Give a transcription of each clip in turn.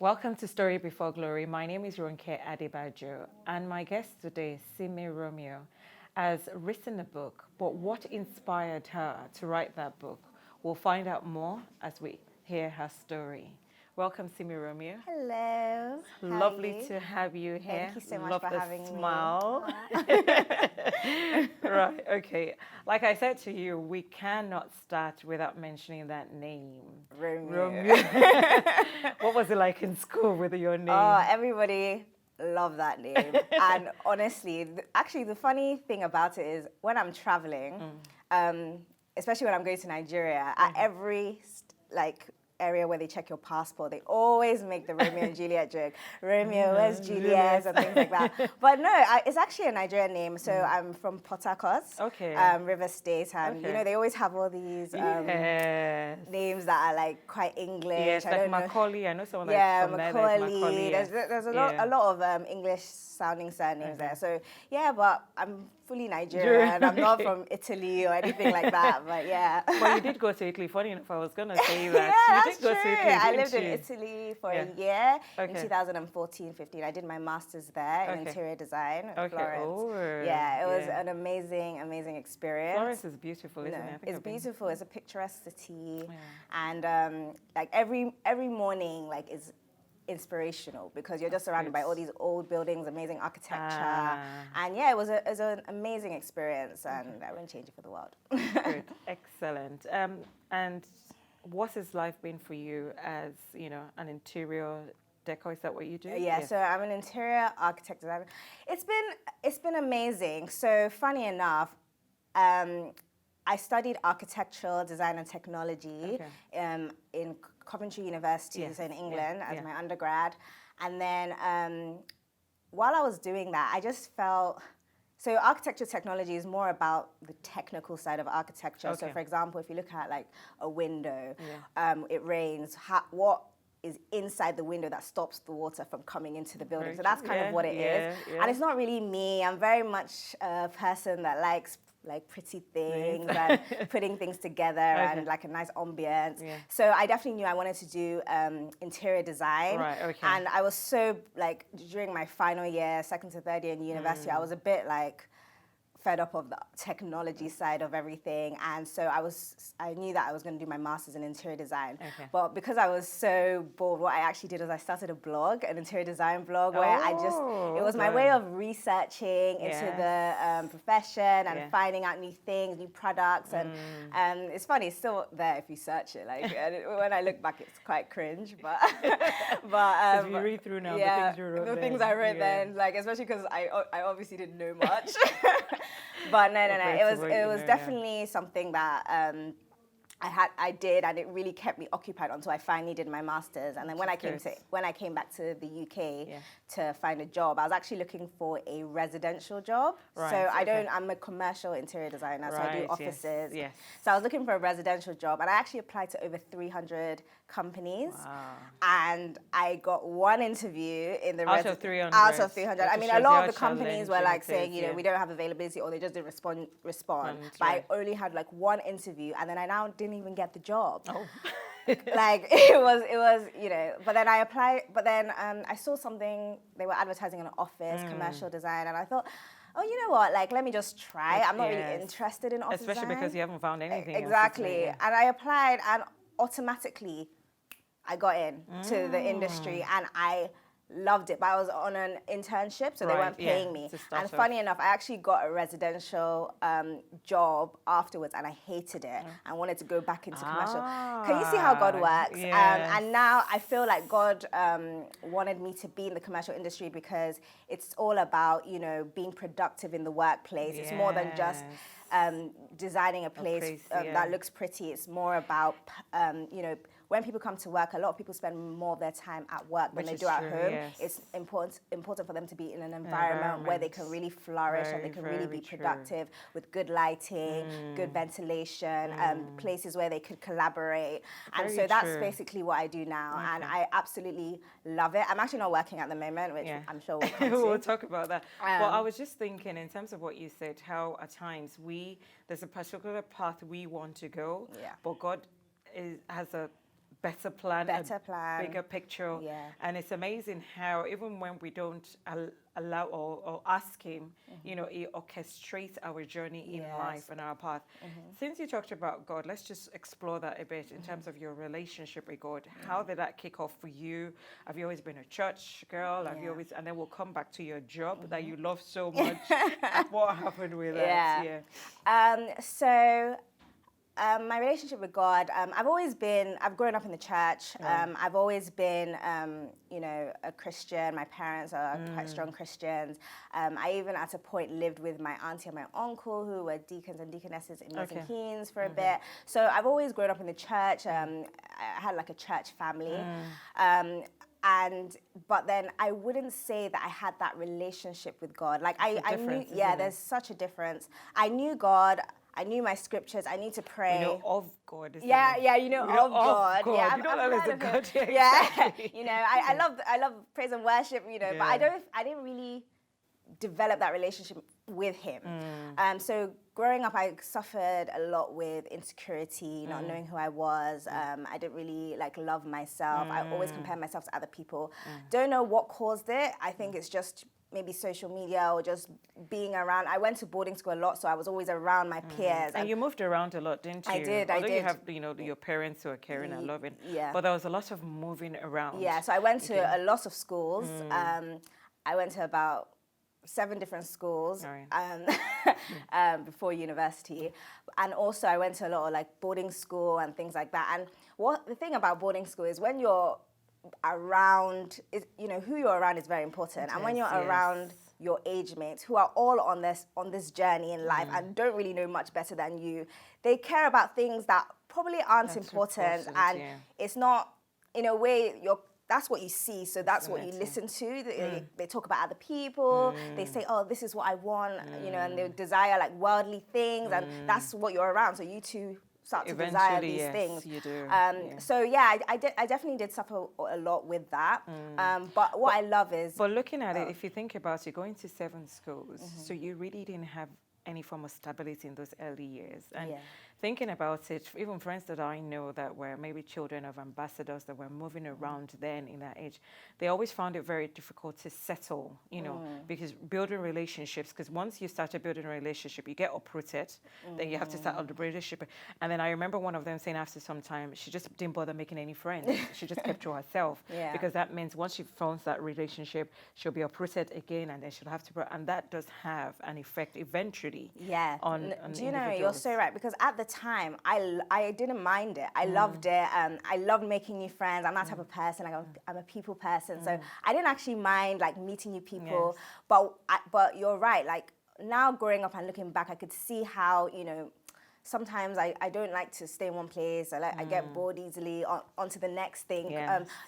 Welcome to Story Before Glory. My name is Ronke Adebajo, and my guest today, Simi Romeo, has written a book. But what inspired her to write that book? We'll find out more as we hear her story. Welcome, Simi Romeo. Hello. Lovely to have you here. Thank you so much Love for the having smile. me. Right, okay. Like I said to you, we cannot start without mentioning that name. Romeo. What was it like in school with your name? Oh, everybody loved that name. And honestly, actually, the funny thing about it is when I'm traveling, especially when I'm going to Nigeria, at every area where they check your passport, they always make the Romeo and Juliet joke. Romeo, where's Juliet, and things like that. But no, it's actually a Nigerian name. So I'm from Port Harcourt, River State, and you know they always have all these names that are like quite English. Yes, I don't Macaulay. I know someone know. that's from Macaulay. There. Macaulay. There's a lot of English sounding surnames there. So yeah, but I'm fully Nigerian. I'm not from Italy or anything like that. But yeah. Well, you did go to Italy. Funny enough, I was gonna say that. Yeah, you did go to Italy. I lived in Italy for a year in 2014-15. I did my master's there in interior design in Florence. Oh, yeah, it was an amazing experience. Florence is beautiful, isn't it? It's beautiful. It's a picturesque city, and like every morning, like is inspirational because you're just surrounded by all these old buildings, amazing architecture, and yeah, it was an amazing experience, and I wouldn't change it for the world. Good, excellent. And what has life been for you as an interior decor? Is that what you do? Yeah, so I'm an interior architect designer. It's been amazing. So funny enough, I studied architectural design and technology in Coventry University, so in England, as my undergrad. And then while I was doing that, I just felt, so architecture technology is more about the technical side of architecture. So for example, if you look at like a window, it rains, what is inside the window that stops the water from coming into the building. So that's kind of what it is. And it's not really me. I'm very much a person that likes like pretty things and putting things together and like a nice ambience. So I definitely knew I wanted to do interior design. And I was so like during my final year, second to third year in university, I was a bit like fed up of the technology side of everything, and so I knew that I was going to do my master's in interior design. But because I was so bored, what I actually did was I started a blog, an interior design blog, where it was my way of researching into the profession and finding out new things, new products, and it's funny, it's still there if you search it. Like when I look back, it's quite cringe, but if you read through now, the things I wrote then, like especially because I obviously didn't know much. But no. It was definitely something that I did, and it really kept me occupied until I finally did my master's. And then when I came back to the UK to find a job, I was actually looking for a residential job. So I'm a commercial interior designer, so I do offices. So I was looking for a residential job, and I actually applied to over 300 companies, and I got one interview in the out of 300. Out of 300. I mean, a lot of the companies were like saying, we don't have availability, or they just didn't respond. But I only had like one interview, and then I now didn't even get the job. Like it was but then I applied, but then I saw something, they were advertising an office, commercial design, and I thought, oh, you know what, like let me just try. I'm not really interested in office especially design. because you haven't found anything exactly else and I applied, and automatically I got in to the industry, and I loved it. But I was on an internship, so they weren't paying me. And funny enough, I actually got a residential job afterwards, and I hated it and wanted to go back into commercial. Can you see how God works? And now I feel like God wanted me to be in the commercial industry because it's all about, being productive in the workplace. It's more than just designing a place that looks pretty. It's more about, when people come to work, a lot of people spend more of their time at work than they do at home. It's important for them to be in an environment where they can really flourish and they can really be productive with good lighting, good ventilation, places where they could collaborate. And so that's basically what I do now, and I absolutely love it. I'm actually not working at the moment, which I'm sure we'll come to. We'll talk about that. Well, I was just thinking in terms of what you said, how at times there's a particular path we want to go, but God has a better plan, Better plan. bigger picture. Yeah. And it's amazing how even when we don't allow or ask him, you know, he orchestrates our journey in Yes. life and our path. Since you talked about God, let's just explore that a bit in terms of your relationship with God. How did that kick off for you? Have you always been a church girl? Have you Yeah. always, and then we'll come back to your job that you love so much. What happened with that? Yeah. Yeah. My relationship with God, I've grown up in the church. I've always been, a Christian. My parents are quite strong Christians. I even at a point lived with my auntie and my uncle who were deacons and deaconesses in Milton Keynes for a bit. So I've always grown up in the church. I had like a church family. But then I wouldn't say that I had that relationship with God. Like I knew, there's such a difference. I knew God. I knew my scriptures. I knew to pray. You know of God. You know we know of God. God. Yeah, you know I've that is heard a of him. God. Yeah, Yeah, exactly. I love praise and worship. But I didn't really develop that relationship with him. So growing up, I suffered a lot with insecurity, not knowing who I was. I didn't really love myself. I always compared myself to other people. Don't know what caused it. I think it's just maybe social media or just being around. I went to boarding school a lot, so I was always around my peers. And you moved around a lot, didn't you? I did. Although you have, your parents who are caring and loving. Yeah. But there was a lot of moving around. Yeah, so I went to a lot of schools. I went to about 7 different schools before university. And also I went to a lot of boarding school and things like that. And the thing about boarding school is when you're around, who you're around is very important. And when you're around your age mates who are all on this journey in life and don't really know much better than you, they care about things that probably aren't important. And it's not, in a way, that's what you see, so that's what you listen to. They talk about other people. They say, oh, this is what I want, and they desire worldly things, and that's what you're around. So you too start to desire these things. You do. So yeah, I definitely did suffer a lot with that. But what I love is. But looking at it, if you think about it, going to 7 schools, so you really didn't have any form of stability in those early years. And thinking about it, even friends that I know that were maybe children of ambassadors that were moving around then in that age, they always found it very difficult to settle, because building relationships, because once you start building a relationship, you get uprooted, then you have to start a relationship. And then I remember one of them saying after some time, she just didn't bother making any friends. She just kept to herself. Because that means once she forms that relationship, she'll be uprooted again, and then she'll have to, and that does have an effect eventually. On do you know, you're so right, because at the time I didn't mind it. I loved it. I loved making new friends. I'm that type of person. I'm a people person, so I didn't actually mind meeting new people. But you're right. Now growing up and looking back, I could see how sometimes I don't like to stay in one place. I get bored easily onto the next thing.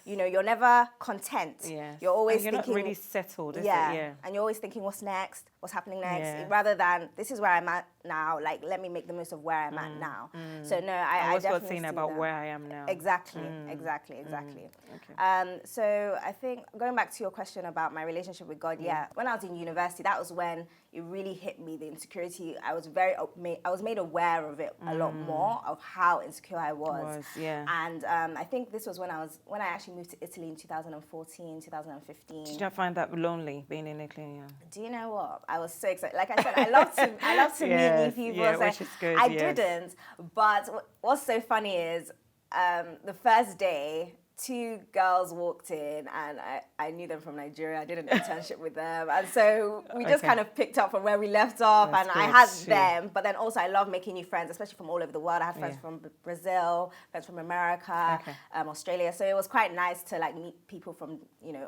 You're never content. You're always you're thinking, not really settled, is it? And you're always thinking, what's next? What's happening next? Rather than, this is where I'm at now. Let me make the most of where I'm at now. So no, I definitely saying see about that. where I am now. Exactly. Okay. So I think going back to your question about my relationship with God, when I was in university, that was when it really hit me, the insecurity. I was made aware of it a lot more, of how insecure I was. And I think this was when I actually moved to Italy in 2014, 2015. Did you not find that lonely being in Italy? Do you know what? I was so excited. Like I said, I love to meet new people. Yeah, so which is good. I didn't. But what's so funny is the first day, 2 girls walked in, and I knew them from Nigeria. I did an internship with them, and so we just kind of picked up from where we left off. That's and I good, had them, but then also I love making new friends, especially from all over the world. I had friends from Brazil, friends from America, Australia. So it was quite nice to meet people from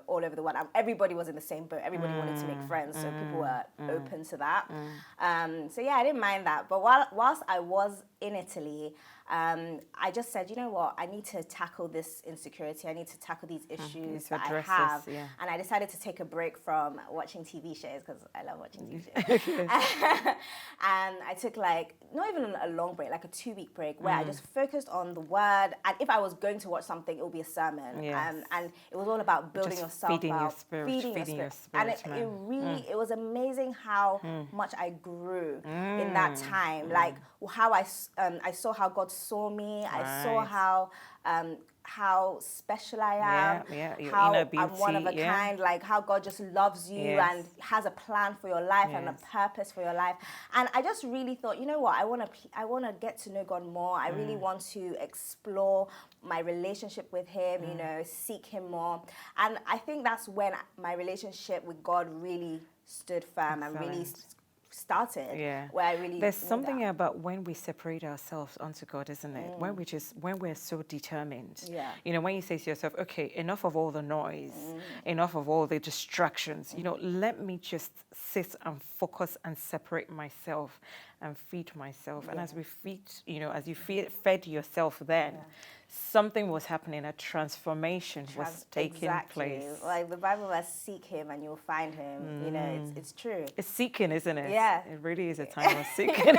all over the world. Everybody was in the same boat. Everybody wanted to make friends, so people were open to that. So yeah, I didn't mind that. But whilst I was in Italy, I just said, you know what, I need to tackle this insecurity. I need to tackle these issues that I have. And I decided to take a break from watching TV shows, because I love watching TV shows. And I took not even a long break, a 2-week break, where I just focused on the word. And if I was going to watch something, it would be a sermon. And it was all about building just yourself feeding up. your spirit. Feeding your spirit. And it really, it was amazing how much I grew in that time. How I saw how God saw me. I saw how how special I am, your how inner I'm one of a beauty, kind, like how God just loves you and has a plan for your life and a purpose for your life. And I just really thought, you know what, I want to get to know God more. I really want to explore my relationship with him, you know, seek him more. And I think that's when my relationship with God really stood firm and really started, where I really there's something about when we separate ourselves unto God, isn't it? When we're so determined, you know, when you say to yourself, okay, enough of all the noise, enough of all the distractions, you know, let me just sit and focus and separate myself and feed myself. And as we feed, you know, as you fed yourself, then something was happening, a transformation was taking place. Like the Bible says, seek him and you'll find him. You know, it's true. It's seeking, isn't it? Yeah. It really is a time of seeking.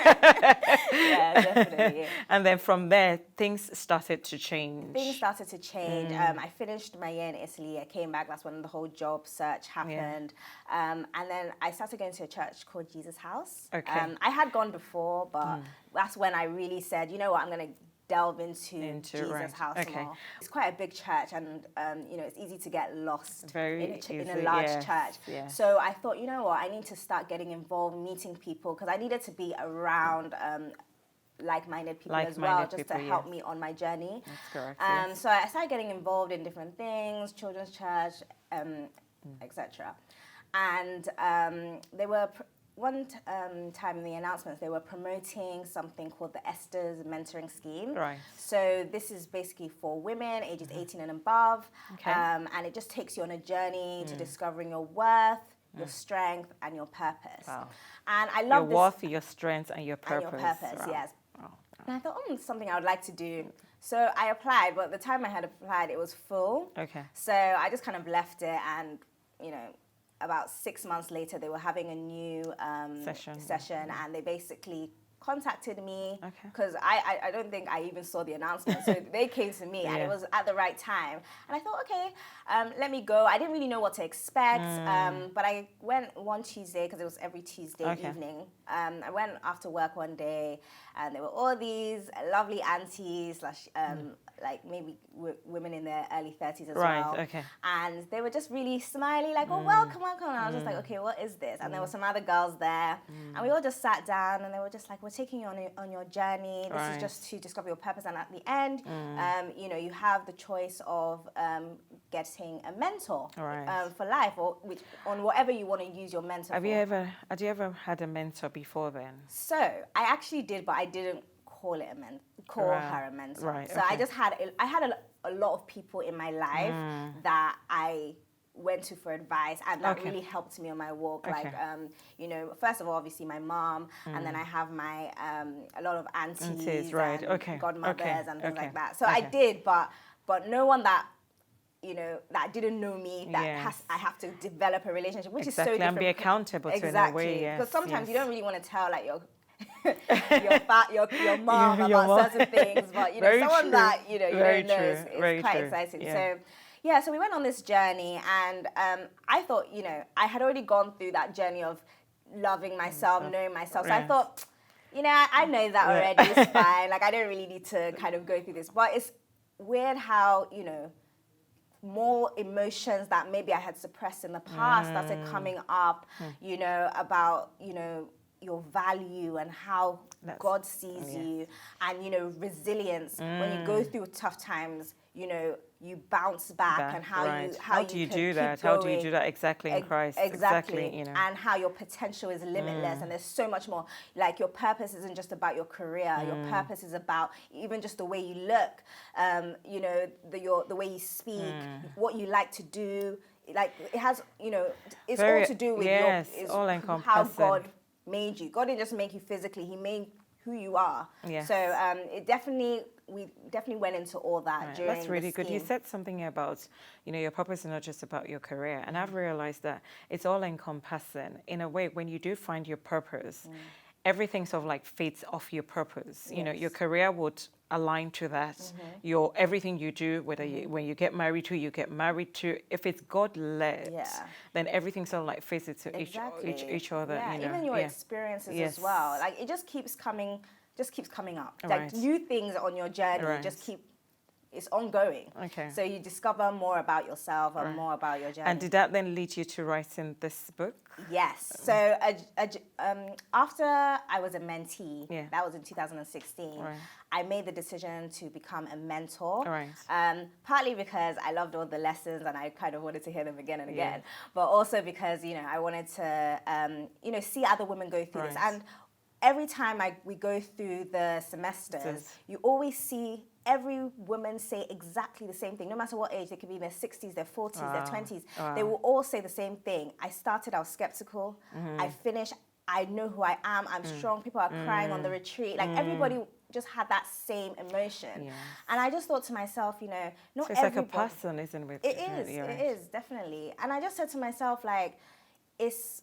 Yeah, definitely. And then from there, things started to change. Things started to change. I finished my year in Italy. I came back. That's when the whole job search happened. And then I started going to a church called Jesus House. Okay. I had gone before, but that's when I really said, you know what, I'm going to delve into Jesus House more. It's quite a big church, and you know, it's easy to get lost in a large church. So I thought, you know what, I need to start getting involved, meeting people, because I needed to be around like-minded people as well, just to help me on my journey. That's correct. So I started getting involved in different things, children's church, etc. And they were one time in the announcements, they were promoting something called the Esther's Mentoring Scheme. Right. So this is basically for women ages 18 and above. Okay. And it just takes you on a journey to discovering your worth, your strength, and your purpose. Wow. And I love your worth, your strength, and your purpose. And your purpose, wow. yes. Wow. And I thought, it's something I would like to do. So I applied, but the time I had applied, it was full. Okay. So I just kind of left it, and, you know, about 6 months later, they were having a new session, and they basically contacted me because I don't think I even saw the announcement. So they came to me, and it was at the right time. And I thought, okay, let me go. I didn't really know what to expect, but I went one Tuesday, because it was every Tuesday evening. I went after work one day, and there were all these lovely aunties, like maybe women in their early 30s as well. Okay. And they were just really smiley, like, oh, welcome. And I was just like, okay, what is this? And there were some other girls there, and we all just sat down, and they were just like, we're taking you on your journey. This is just to discover your purpose. And at the end, you know, you have the choice of getting a mentor for life, or on whatever you want to use your mentor Had you ever had a mentor before then? So I actually did, but I didn't call her a mentor. Right. So I just had a lot of people in my life that I went to for advice, and that really helped me on my walk. Like, you know, first of all, obviously my mom, and then I have my a lot of aunties and godmothers and things like that. So I did, but no one that, you know, that didn't know me, that I have to develop a relationship, which is so different. And be accountable to in a way, because sometimes you don't really want to tell, like, your mom about certain things, but, you know, someone that, you know, you don't know is quite exciting. So we went on this journey, and I thought, you know, I had already gone through that journey of loving myself, knowing myself. So I thought, you know, I know that already, it's fine. Like, I don't really need to kind of go through this. But it's weird how, you know, more emotions that maybe I had suppressed in the past started coming up, you know, about, you know, your value and how God sees you, and, you know, resilience. When you go through tough times, you know, you bounce back, and how do you do that? How do you do that exactly in Christ? Exactly. You know. And how your potential is limitless, and there's so much more. Like, your purpose isn't just about your career. Your purpose is about even just the way you look, you know, the way you speak, what you like to do. Like, it has, you know, it's all to do with how God made you. God didn't just make you physically; He made who you are. So we definitely went into all that during That's really good. You said something about, you know, your purpose is not just about your career, and I've realized that it's all encompassing. In a way, when you do find your purpose, everything sort of like fades off your purpose. You know, your career would align to that. Your everything you do, whether when you get married to, if it's God led, then everything sort of like fades into each other. Yeah, you know? Even your experiences as well. Like, it just keeps coming up. Like, new things on your journey just keep it's ongoing. Okay. So you discover more about yourself and more about your journey. And did that then lead you to writing this book? Yes. So after I was a mentee, that was in 2016, I made the decision to become a mentor. Partly because I loved all the lessons and I kind of wanted to hear them again and again, but also because, you know, I wanted to, you know, see other women go through this. And every time we go through the semesters, you always see every woman say exactly the same thing, no matter what age. They could be in their 60s, their 40s, their 20s. They will all say the same thing. I started, I was skeptical. I finished, I know who I am. I'm strong. People are crying on the retreat. Like everybody just had that same emotion. And I just thought to myself, you know, not it's everybody. Like a person, isn't it? It is, definitely. And I just said to myself, like, it's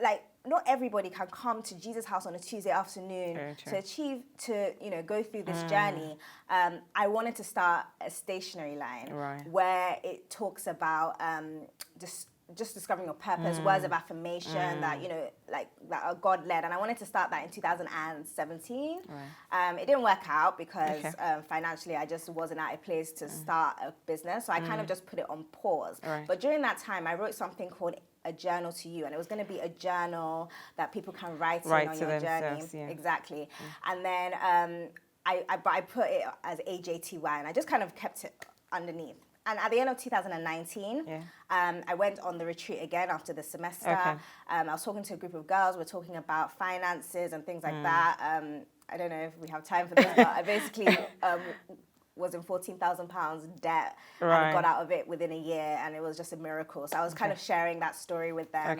like, not everybody can come to Jesus' house on a Tuesday afternoon to you know, go through this journey. I wanted to start a stationery line where it talks about just discovering your purpose, words of affirmation that, you know, like that are God-led. And I wanted to start that in 2017. It didn't work out because financially I just wasn't at a place to start a business. So I kind of just put it on pause. But during that time, I wrote something called A Journal to You, and it was going to be a journal that people can write in on your journey. Exactly. And then I put it as AJTY, and I just kind of kept it underneath. And at the end of 2019, I went on the retreat again after the semester. I was talking to a group of girls. We're talking about finances and things like that. I don't know if we have time for this, but I basically was in £14,000 debt and got out of it within a year, and it was just a miracle. So I was kind of sharing that story with them.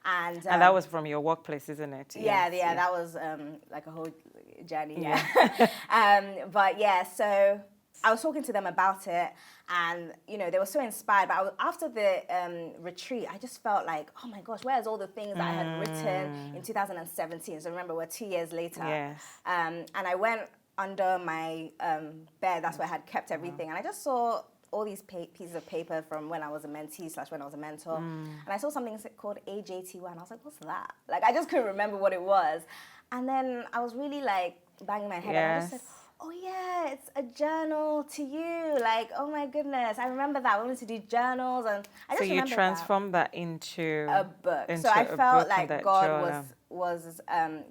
And that was from your workplace, isn't it? Yeah, that was like a whole journey. But yeah, so I was talking to them about it, and you know, they were so inspired. But after the retreat, I just felt like, oh my gosh, where's all the things that I had written in 2017? So remember, we're 2 years later. And I went under my bed. That's where I had kept everything, and I just saw all these pieces of paper from when I was a mentee / when I was a mentor, and I saw something called AJTY, and I was like, what's that? Like, I just couldn't remember what it was. And then I was really like banging my head, and I just said, oh yeah, it's a journal to you. Like, oh my goodness, I remember that. I wanted to do journals, and I just remembered So you transformed that into a book. So I felt like God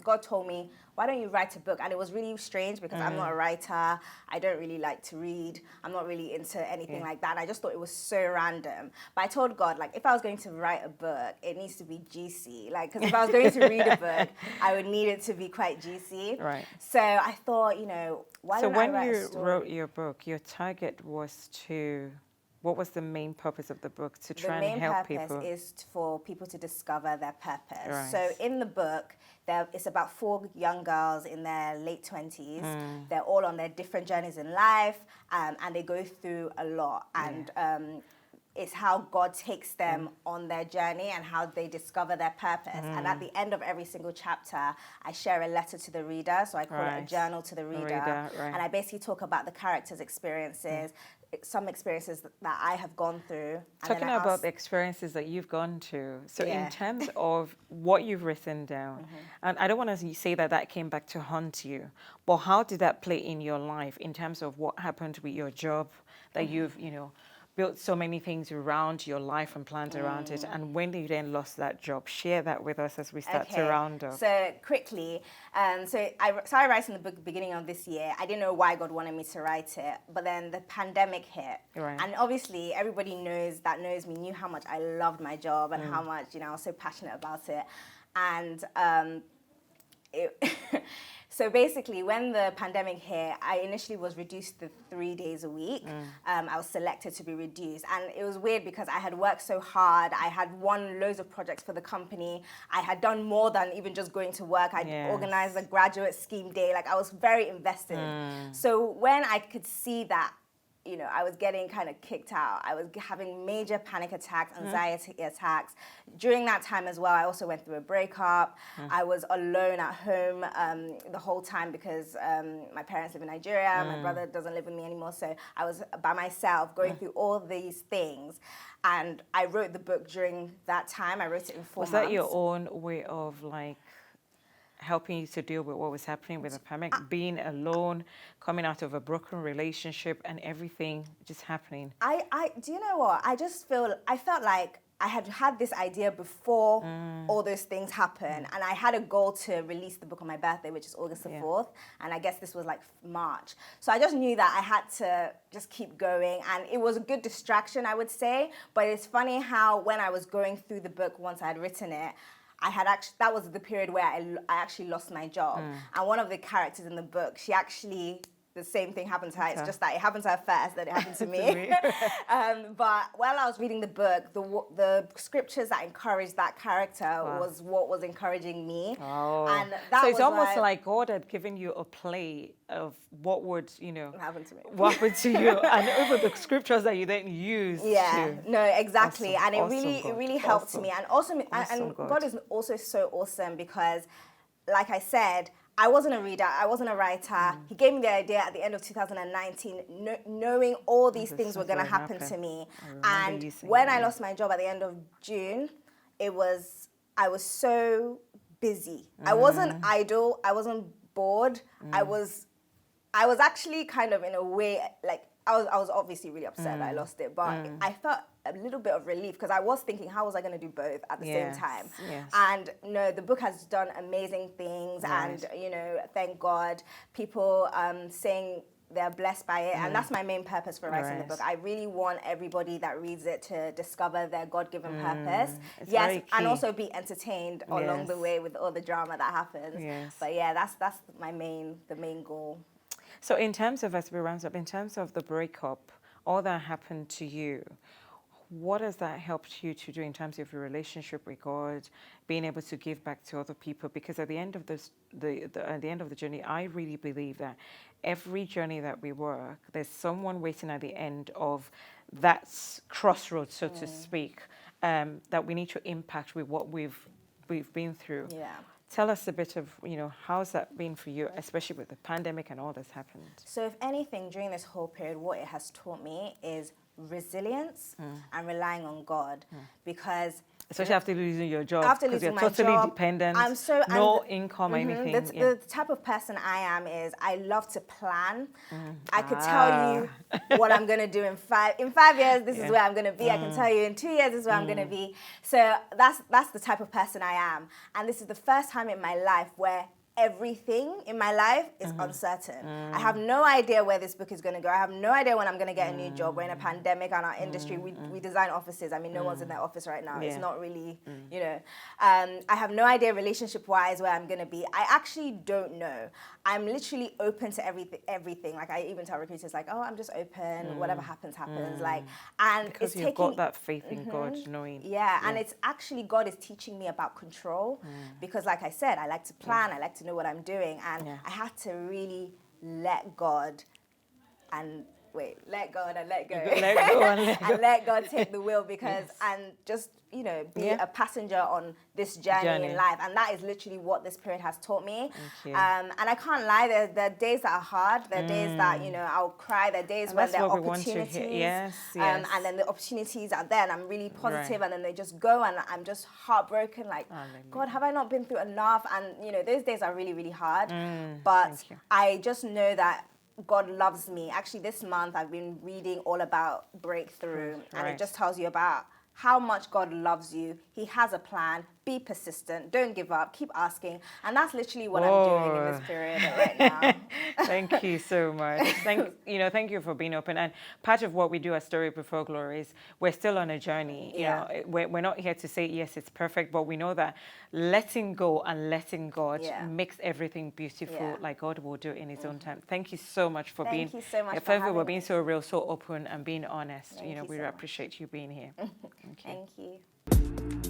God told me, why don't you write a book? And it was really strange because I'm not a writer. I don't really like to read. I'm not really into anything like that. And I just thought it was so random. But I told God, like, if I was going to write a book, it needs to be juicy. Like, because if I was going to read a book, I would need it to be quite juicy. So I thought, you know, why don't I write a story? So when you wrote your book, your target was to... What was the main purpose of the book? To try and help people? The main purpose is for people to discover their purpose. So in the book, it's about 4 young girls in their late 20s. They're all on their different journeys in life, and they go through a lot. And it's how God takes them on their journey and how they discover their purpose. And at the end of every single chapter, I share a letter to the reader. So I call it a journal to the reader. And I basically talk about the characters' experiences, some experiences that I have gone through. Talking about the experiences that you've gone through. So in terms of what you've written down, and I don't want to say that came back to haunt you, but how did that play in your life in terms of what happened with your job, that you've, you know, built so many things around your life and planned around it, and when you then lost that job? Share that with us as we start to round up. So quickly, so I started writing the book at the beginning of this year. I didn't know why God wanted me to write it, but then the pandemic hit, and obviously everybody that knows me knew how much I loved my job and how much, you know, I was so passionate about it, and so basically, when the pandemic hit, I initially was reduced to 3 days a week. I was selected to be reduced. And it was weird because I had worked so hard. I had won loads of projects for the company. I had done more than even just going to work. I'd organized a graduate scheme day. Like, I was very invested. So when I could see that, you know, I was getting kind of kicked out. I was having major panic attacks, anxiety attacks. During that time as well, I also went through a breakup. I was alone at home the whole time because my parents live in Nigeria. My brother doesn't live with me anymore. So I was by myself going through all these things. And I wrote the book during that time. I wrote it in 4 months. Was that your own way of, like, helping you to deal with what was happening with the pandemic, being alone, coming out of a broken relationship, and everything just happening? I do you know what? I felt like I had this idea before all those things happened, and I had a goal to release the book on my birthday, which is August the 4th, and I guess this was like March. So I just knew that I had to just keep going, and it was a good distraction, I would say. But it's funny how when I was going through the book, once I had written it, that was the period where I actually lost my job. And one of the characters in the book, she actually, the same thing happened to her. It's just that it happened to her first, then it happened to me. But while I was reading the book, the scriptures that encouraged that character was what was encouraging me. Oh. And that so it's was almost like God had given you a play of what would, happen to me. What happened to you, and over the scriptures that you then use. No, exactly. Awesome, and it really helped me. And also, and God is also so awesome because, like I said, I wasn't a reader, I wasn't a writer. He gave me the idea at the end of 2019, knowing all these things were going to happen to me. And when I lost my job at the end of June, I was so busy. I wasn't idle, I wasn't bored. I was actually kind of, in a way, like, I was obviously really upset that I lost it, but I felt a little bit of relief because I was thinking, how was I going to do both at the same time? Yes. And no, the book has done amazing things, and thank God, people saying they're blessed by it, and that's my main purpose for writing the book. I really want everybody that reads it to discover their God-given purpose. It's yes, and also be entertained along the way with all the drama that happens. Yes. But yeah, that's the main goal. So in terms of, as we round up, in terms of the breakup, all that happened to you, what has that helped you to do in terms of your relationship with God, being able to give back to other people? Because at the end of at the end of the journey, I really believe that every journey that we work, there's someone waiting at the end of that crossroads, so to speak, that we need to impact with what we've been through. Yeah. Tell us a bit of, how's that been for you, especially with the pandemic and all that's happened? So if anything, during this whole period, what it has taught me is resilience and relying on God, because especially after losing your job, after because you're losing my totally job, dependent, no income, anything. The type of person I am is I love to plan. I could tell you what I'm going to do in 5 years. This is where I'm going to be. I can tell you in 2 years this is where I'm going to be. So that's the type of person I am. And this is the first time in my life where everything in my life is uncertain. I have no idea where this book is going to go. I have no idea when I'm going to get a new job. We're in a pandemic, and our industry, we design offices. I mean, no one's in their office right now. It's not really, I have no idea relationship-wise where I'm going to be. I actually don't know. I'm literally open to everything. Like, I even tell recruiters, like, oh, I'm just open. Whatever happens, happens. Like, and because you've got that faith in God, knowing. Yeah, and it's actually, God is teaching me about control, because, like I said, I like to plan. I like to know what I'm doing, and I had to really let God and let God and let go. Let go and let go. And let God take the wheel, because and just be a passenger on this journey in life. And that is literally what this period has taught me. And I can't lie, there are days that are hard. There are days that I'll cry. There are days when there are opportunities. Yes. And then the opportunities are there, and I'm really positive, and then they just go, and I'm just heartbroken. Like, God, have I not been through enough? And those days are really, really hard. But I just know that God loves me. Actually, this month I've been reading all about breakthrough, and it just tells you about how much God loves you. He has a plan. Be persistent. Don't give up. Keep asking. And that's literally what I'm doing in this period right now. Thank you so much. Thank you for being open. And part of what we do at Story Before Glory is we're still on a journey. We're not here to say, yes, it's perfect, but we know that letting go and letting God makes everything beautiful, like God will do in his own time. Thank you so much for being Thank you so much for being so real, so open, and being honest. We so appreciate you being here. Thank you.